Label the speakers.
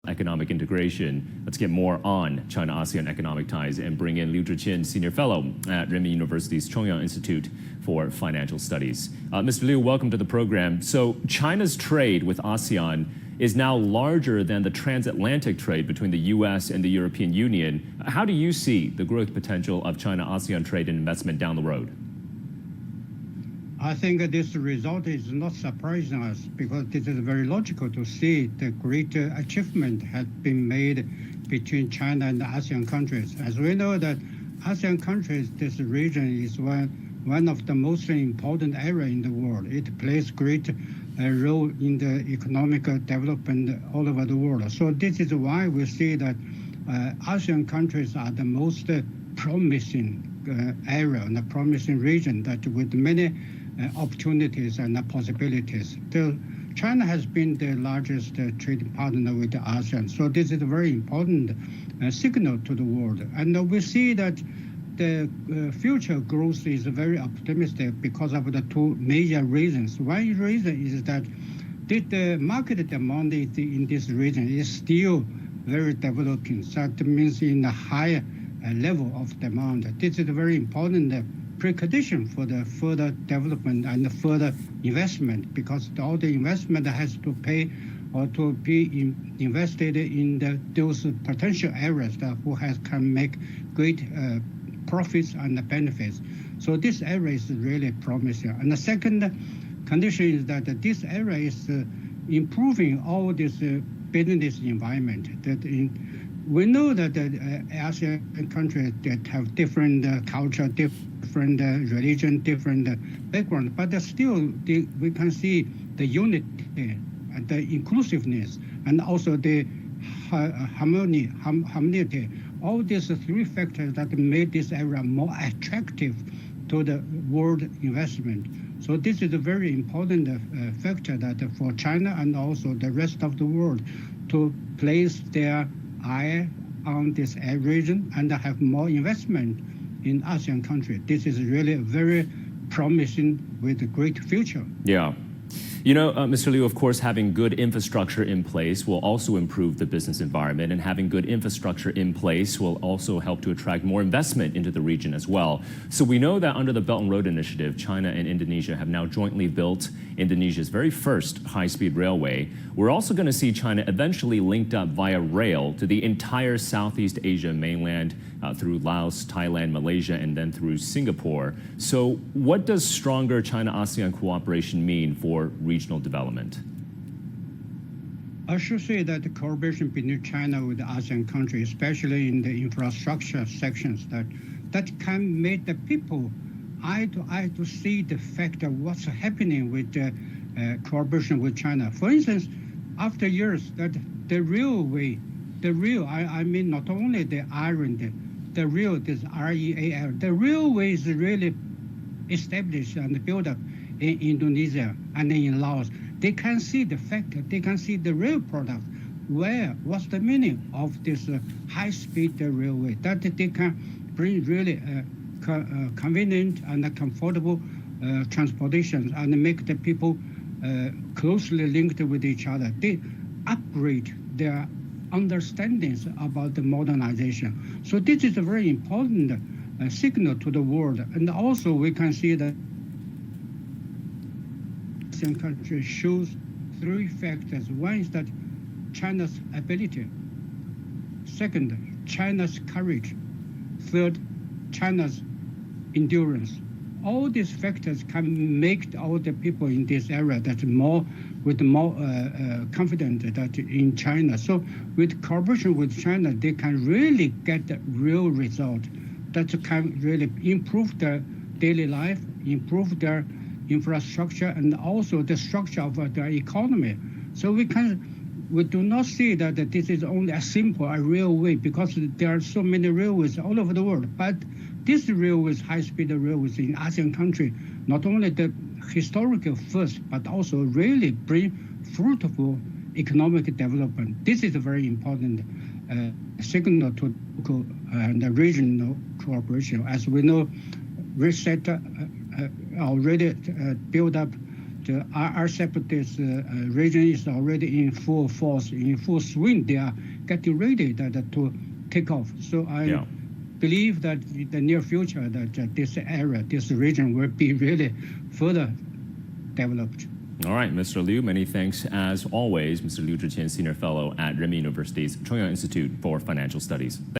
Speaker 1: economic integration. Let's get more on China-ASEAN economic ties and bring in Liu Zhiqin, Senior Fellow at Renmin University's Chongyang Institute for Financial Studies. Mr. Liu, welcome to the program. So China's trade with ASEAN is now larger than the transatlantic trade between the U.S. and the European Union. How do you see the growth potential of China-ASEAN trade and investment down the road?
Speaker 2: I think this result is not surprising us because this is very logical to see the great achievement has been made between China and the ASEAN countries. As we know that ASEAN countries, this region is one of the most important areas in the world. It plays great role in the economic development all over the world. So this is why we see that ASEAN countries are the most promising area and a promising region that with many opportunities and possibilities. China has been the largest trading partner with ASEAN, so this is a very important signal to the world. And we see that the future growth is very optimistic because of the two major reasons. One reason is that the market demand in this region is still very developing. So that means in a high level of demand. This is a very important precondition for the further development and further investment, because all the investment has to pay or to be invested in those potential areas that can make great profits and benefits. So this area is really promising. And the second condition is that this area is improving all this business environment. We know that the ASEAN countries that have different culture, different religion, different background, but still we can see the unity and the inclusiveness and also the harmony. All these three factors that made this area more attractive to the world investment. So this is a very important factor that for China and also the rest of the world to place their eye on this region and have more investment in ASEAN countries. This is really very promising with a great future.
Speaker 1: Yeah. You know, Mr. Liu, of course, having good infrastructure in place will also improve the business environment, and having good infrastructure in place will also help to attract more investment into the region as well. So we know that under the Belt and Road Initiative, China and Indonesia have now jointly built Indonesia's very first high-speed railway. We're also going to see China eventually linked up via rail to the entire Southeast Asia mainland through Laos, Thailand, Malaysia, and then through Singapore. So what does stronger China-ASEAN cooperation mean for regional development?
Speaker 2: I should say that the cooperation between China with the ASEAN countries, especially in the infrastructure sections, that can make the people eye to see the fact of what's happening with the cooperation with China. For instance, after years that the railway, I mean not only the iron, the rail, this REAL, the railway is really established and built up in Indonesia and in Laos. They can see the fact, they can see the real product. What's the meaning of this high-speed railway? That they can bring really convenient and comfortable transportation and make the people closely linked with each other. They upgrade their understandings about the modernization. So this is a very important signal to the world. And also we can see that ASEAN countries shows three factors. One is that China's ability. Second, China's courage. Third, China's endurance. All these factors can make all the people in this area that more confident that in China. So with cooperation with China, they can really get the real result that can really improve their daily life, improve their infrastructure, and also the structure of their economy. So we do not see that this is only a simple railway, because there are so many railways all over the world. But this railways, high-speed railways in ASEAN country, not only the historical first, but also really bring fruitful economic development. This is a very important signal to local and regional cooperation. As we know, RCEP already built up RCEP, this region is already in full force, in full swing. They are getting ready to take off. So I believe that in the near future that this area, this region will be really further developed.
Speaker 1: All right, Mr. Liu, many thanks as always. Mr. Liu Zhiqin, Senior Fellow at Renmin University's Chongyang Institute for Financial Studies.